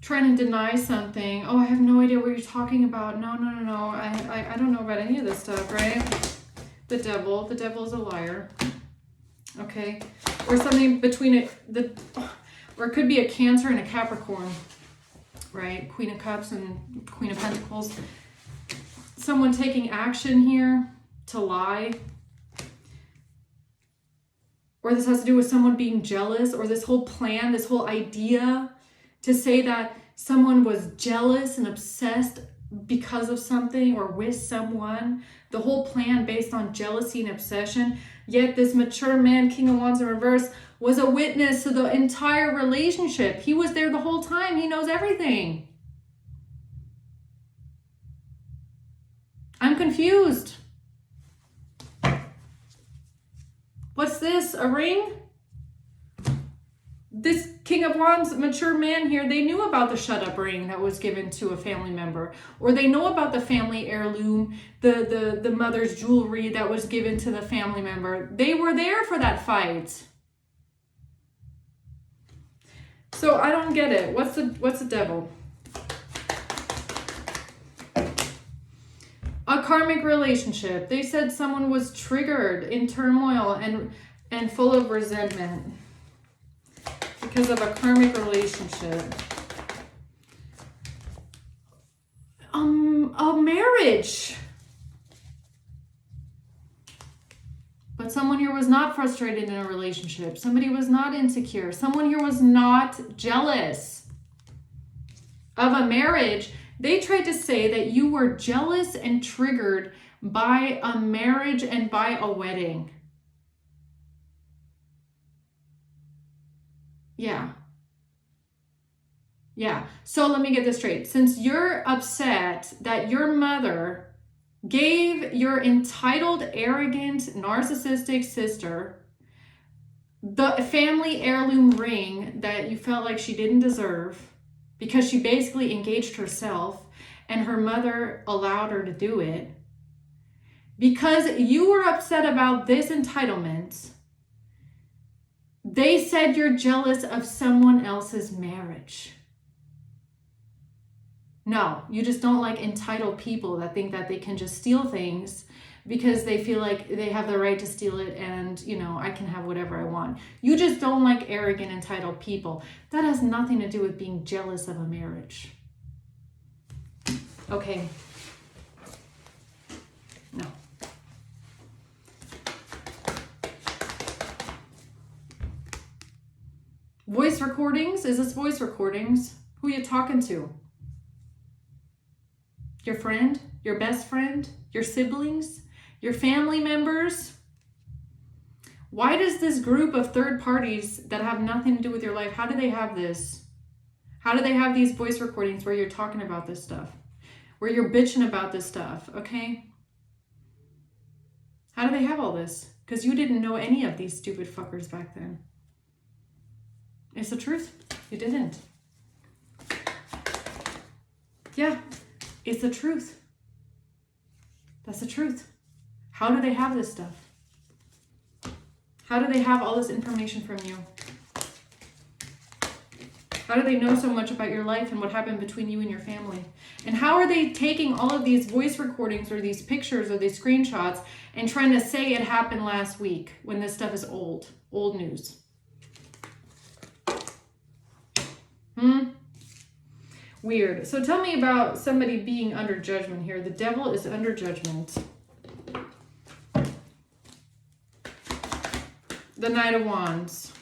Trying to deny something. Oh, I have no idea what you're talking about. No. I don't know about any of this stuff, right? The devil. The devil is a liar. Okay. Or something between or it could be a Cancer and a Capricorn. right? Queen of Cups and Queen of Pentacles. Someone taking action here to lie. Or this has to do with someone being jealous, or this whole plan, this whole idea to say that someone was jealous and obsessed because of something or with someone. The whole plan based on jealousy and obsession. Yet this mature man, King of Wands in reverse, was a witness to the entire relationship. He was there the whole time. He knows everything. I'm confused. What's this? A ring? This King of Wands, mature man here, they knew about the shut up ring that was given to a family member. Or they know about the family heirloom, the mother's jewelry that was given to the family member. They were there for that fight. So I don't get it. What's the devil? A karmic relationship. They said someone was triggered in turmoil and full of resentment because of a karmic relationship. A marriage. But someone here was not frustrated in a relationship. Somebody was not insecure. Someone here was not jealous of a marriage. They tried to say that you were jealous and triggered by a marriage and by a wedding. Yeah. So let me get this straight. Since you're upset that your mother gave your entitled, arrogant, narcissistic sister the family heirloom ring that you felt like she didn't deserve, because she basically engaged herself and her mother allowed her to do it. Because you were upset about this entitlement, they said you're jealous of someone else's marriage. No, you just don't like entitled people that think that they can just steal things because they feel like they have the right to steal it and, I can have whatever I want. You just don't like arrogant, entitled people. That has nothing to do with being jealous of a marriage. Okay. No. Voice recordings? Is this voice recordings? Who are you talking to? Your friend? Your best friend? Your siblings? Your family members? Why does this group of third parties that have nothing to do with your life, how do they have this? How do they have these voice recordings where you're talking about this stuff? Where you're bitching about this stuff, okay? How do they have all this? Because you didn't know any of these stupid fuckers back then. It's the truth. You didn't. Yeah, it's the truth. That's the truth. How do they have this stuff? How do they have all this information from you? How do they know so much about your life and what happened between you and your family? And how are they taking all of these voice recordings or these pictures or these screenshots and trying to say it happened last week when this stuff is old news? Weird. So tell me about somebody being under judgment here. The devil is under judgment. The Knight of Wands.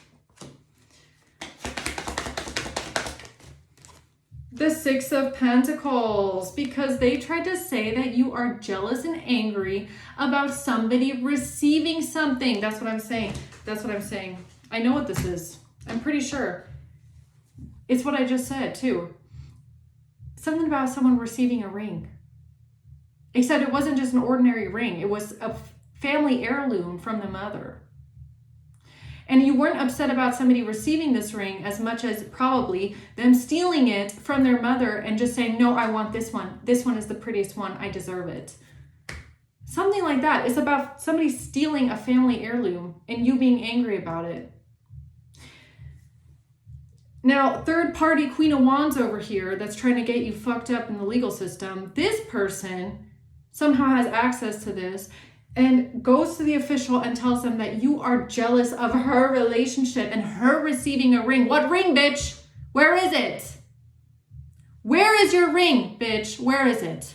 The Six of Pentacles. Because they tried to say that you are jealous and angry about somebody receiving something. That's what I'm saying. That's what I'm saying. I know what this is. I'm pretty sure. It's what I just said too. Something about someone receiving a ring. Except it wasn't just an ordinary ring. It was a family heirloom from the mother. And you weren't upset about somebody receiving this ring as much as probably them stealing it from their mother and just saying, no, I want this one. This one is the prettiest one. I deserve it. Something like that. It's about somebody stealing a family heirloom and you being angry about it. Now, third party Queen of Wands over here that's trying to get you fucked up in the legal system. This person somehow has access to this and goes to the official and tells them that you are jealous of her relationship and her receiving a ring. What ring, bitch? Where is it? Where is your ring, bitch? Where is it?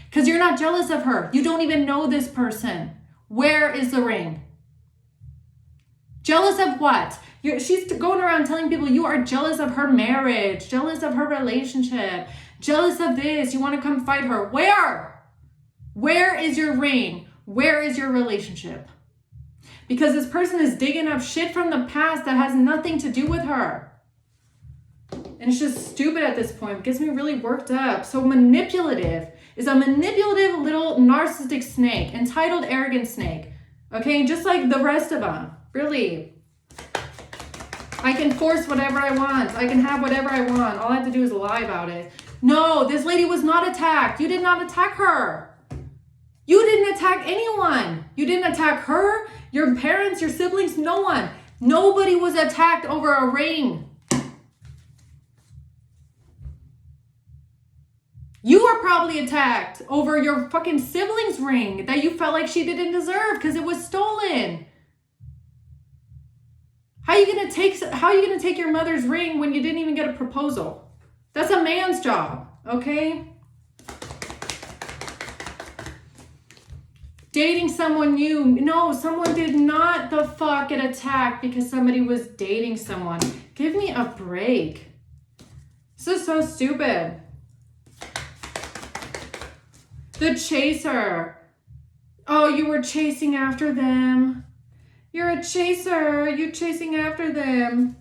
Because you're not jealous of her. You don't even know this person. Where is the ring? Jealous of what? She's going around telling people you are jealous of her marriage, jealous of her relationship, jealous of this. You want to come fight her. Where? Where is your ring? Where is your relationship? Because this person is digging up shit from the past that has nothing to do with her. And it's just stupid at this point. It gets me really worked up. So manipulative is a manipulative little narcissistic snake, entitled arrogant snake. Okay, just like the rest of them. Really. I can force whatever I want. I can have whatever I want. All I have to do is lie about it. No, this lady was not attacked. You did not attack her. You didn't attack anyone. You didn't attack her, your parents, your siblings, no one. Nobody was attacked over a ring. You were probably attacked over your fucking sibling's ring that you felt like she didn't deserve because it was stolen. How are you gonna take your mother's ring when you didn't even get a proposal? That's a man's job, okay? Dating someone new. No, someone did not the fuck get attacked because somebody was dating someone. Give me a break. This is so stupid. The chaser. Oh, you were chasing after them. You're a chaser. You're chasing after them.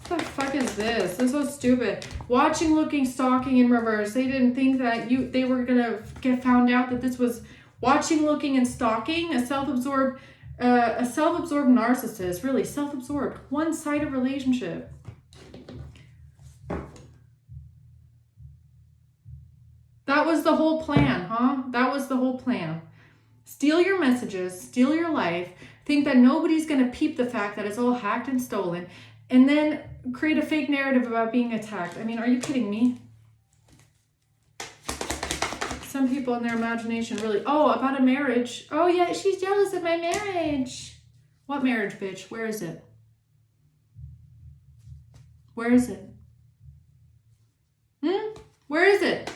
What the fuck is this? This is so stupid. Watching, looking, stalking in reverse. They didn't think that they were gonna get found out that this was watching, looking, and stalking. A self-absorbed narcissist. Really, self-absorbed. One-sided relationship. That was the whole plan, huh? That was the whole plan. Steal your messages, steal your life, think that nobody's going to peep the fact that it's all hacked and stolen, and then create a fake narrative about being attacked. I mean, are you kidding me? Some people in their imagination really, oh, about a marriage. Oh, yeah, she's jealous of my marriage. What marriage, bitch? Where is it? Where is it? Where is it?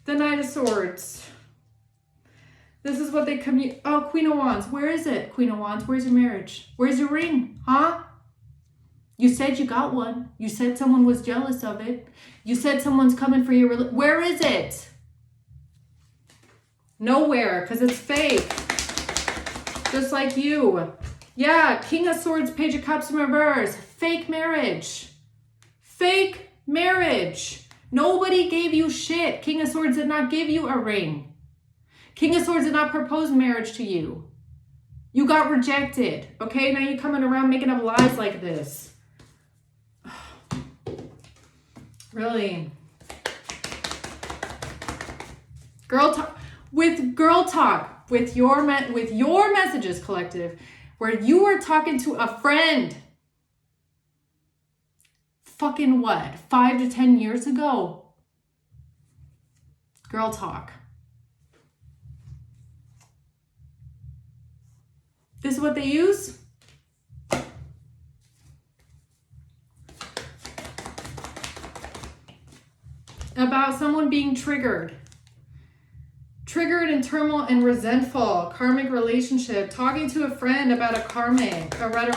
The Knight of Swords. This is what they commute. Oh, Queen of Wands. Where is it? Queen of Wands. Where's your marriage? Where's your ring? Huh? You said you got one. You said someone was jealous of it. You said someone's coming for your... Where is it? Nowhere, because it's fake. Just like you. Yeah, King of Swords, Page of Cups in reverse. Fake marriage. Fake marriage. Nobody gave you shit. King of Swords did not give you a ring. King of Swords did not propose marriage to you. You got rejected. Okay, now you're coming around making up lies like this. Really? Girl talk. With your messages, collective, where you are talking to a friend. Fucking what? 5 to 10 years ago? Girl talk. This is what they use? About someone being triggered. Triggered and turmoil and resentful. Karmic relationship. Talking to a friend about a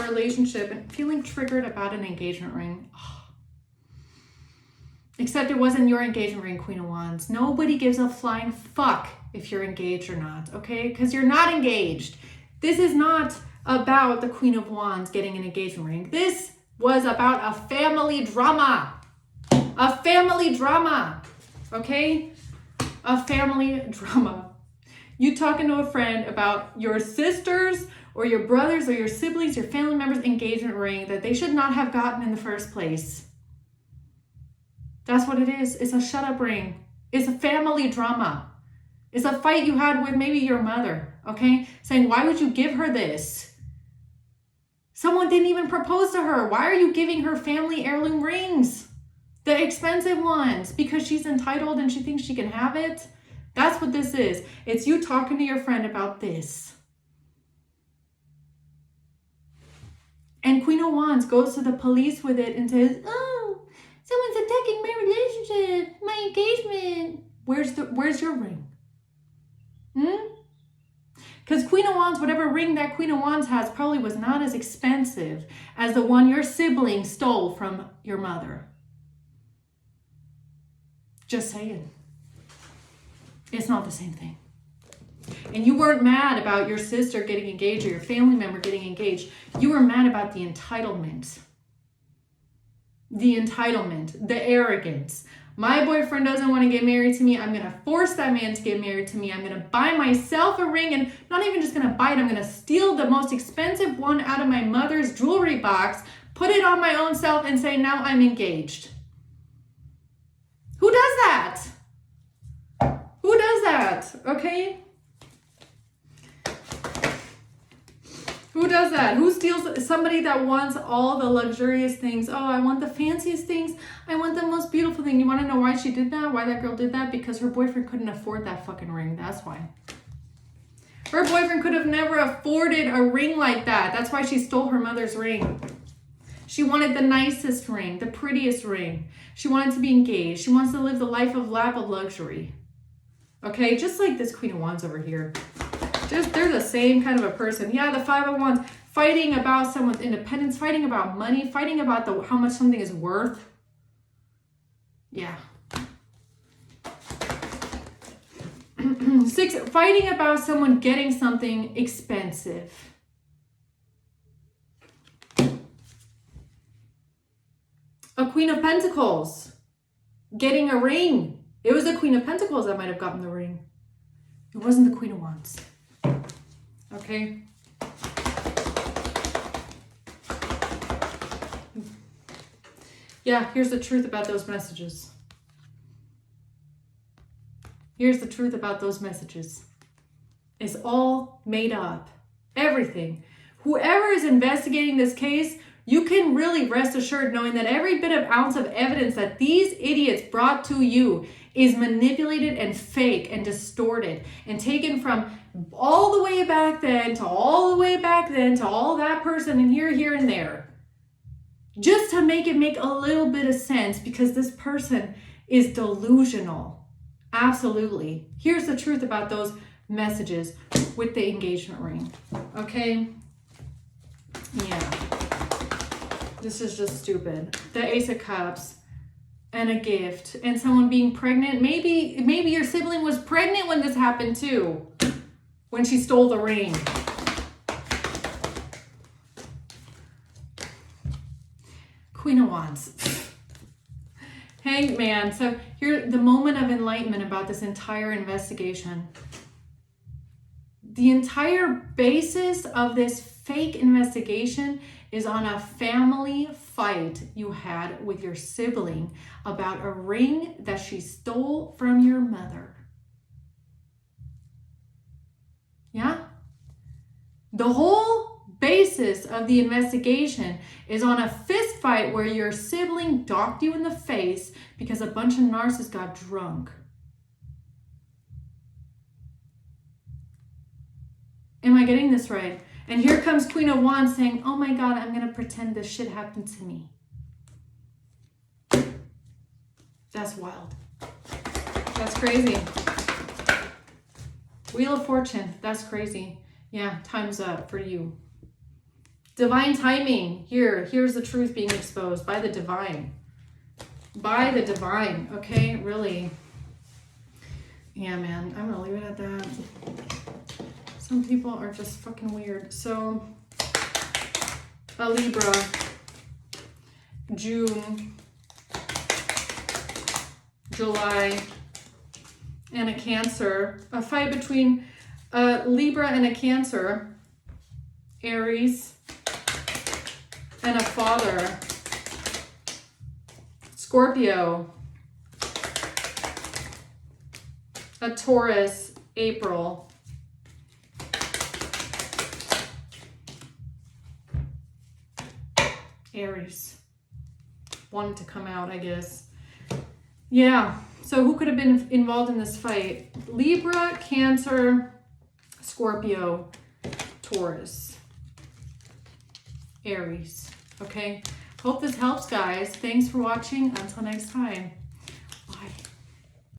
relationship and feeling triggered about an engagement ring. Oh. Except it wasn't your engagement ring, Queen of Wands. Nobody gives a flying fuck if you're engaged or not, okay? Because you're not engaged. This is not about the Queen of Wands getting an engagement ring. This was about a family drama. A family drama, okay? A family drama. You talking to a friend about your sisters or your brothers or your siblings, your family members' engagement ring that they should not have gotten in the first place. That's what it is. It's a shut up ring. It's a family drama. It's a fight you had with maybe your mother, okay? Saying, why would you give her this? Someone didn't even propose to her. Why are you giving her family heirloom rings? The expensive ones, because she's entitled and she thinks she can have it. That's what this is. It's you talking to your friend about this. And Queen of Wands goes to the police with it and says, oh, Someone's attacking my relationship, my engagement. Where's your ring? Because Queen of Wands, whatever ring that Queen of Wands has probably was not as expensive as the one your sibling stole from your mother. Just saying. It's not the same thing. And you weren't mad about your sister getting engaged or your family member getting engaged. You were mad about the entitlement. The entitlement, the arrogance. My boyfriend doesn't want to get married to me. I'm going to force that man to get married to me. I'm going to buy myself a ring, and not even just going to buy it. I'm going to steal the most expensive one out of my mother's jewelry box, put it on my own self, and say, now I'm engaged. Who does that? Who does that? Okay? Who does that? Who steals? Somebody that wants all the luxurious things. Oh, I want the fanciest things. I want the most beautiful thing. You want to know why she did that? Why that girl did that? Because her boyfriend couldn't afford that fucking ring. That's why. Her boyfriend could have never afforded a ring like that. That's why she stole her mother's ring. She wanted the nicest ring, the prettiest ring. She wanted to be engaged. She wants to live the life of lap of luxury. Okay, just like this Queen of Wands over here. They're the same kind of a person. Yeah, the Five of Wands, fighting about someone's independence, fighting about money, fighting about how much something is worth. Yeah. 6, fighting about someone getting something expensive. A Queen of Pentacles, getting a ring. It was the Queen of Pentacles that might have gotten the ring. It wasn't the Queen of Wands. Okay. Yeah, here's the truth about those messages. Here's the truth about those messages. It's all made up. Everything. Whoever is investigating this case, you can really rest assured knowing that every bit of ounce of evidence that these idiots brought to you is manipulated and fake and distorted and taken from all the way back then to all the way back then to all that person and here and there. Just to make it make a little bit of sense because this person is delusional. Absolutely. Here's the truth about those messages with the engagement ring. Okay? Yeah. This is just stupid. The Ace of Cups and a gift and someone being pregnant. Maybe your sibling was pregnant when this happened too. When she stole the ring. Queen of Wands. Hanged Man. So here, the moment of enlightenment about this entire investigation. The entire basis of this fake investigation is on a family fight you had with your sibling about a ring that she stole from your mother. Yeah? The whole basis of the investigation is on a fist fight where your sibling docked you in the face because a bunch of narcissists got drunk. Am I getting this right? And here comes Queen of Wands saying, oh my God, I'm going to pretend this shit happened to me. That's wild. That's crazy. Wheel of Fortune. That's crazy. Yeah, time's up for you. Divine timing. Here's the truth being exposed by the divine. By the divine. Okay, really. Yeah, man. I'm going to leave it at that. Some people are just fucking weird. So, a Libra, June, July, and a Cancer. A fight between a Libra and a Cancer, Aries, and a father, Scorpio, a Taurus, April, Aries. Wanted to come out, I guess. Yeah, so who could have been involved in this fight? Libra, Cancer, Scorpio, Taurus, Aries. Okay, Hope this helps, guys. Thanks for watching. Until next time.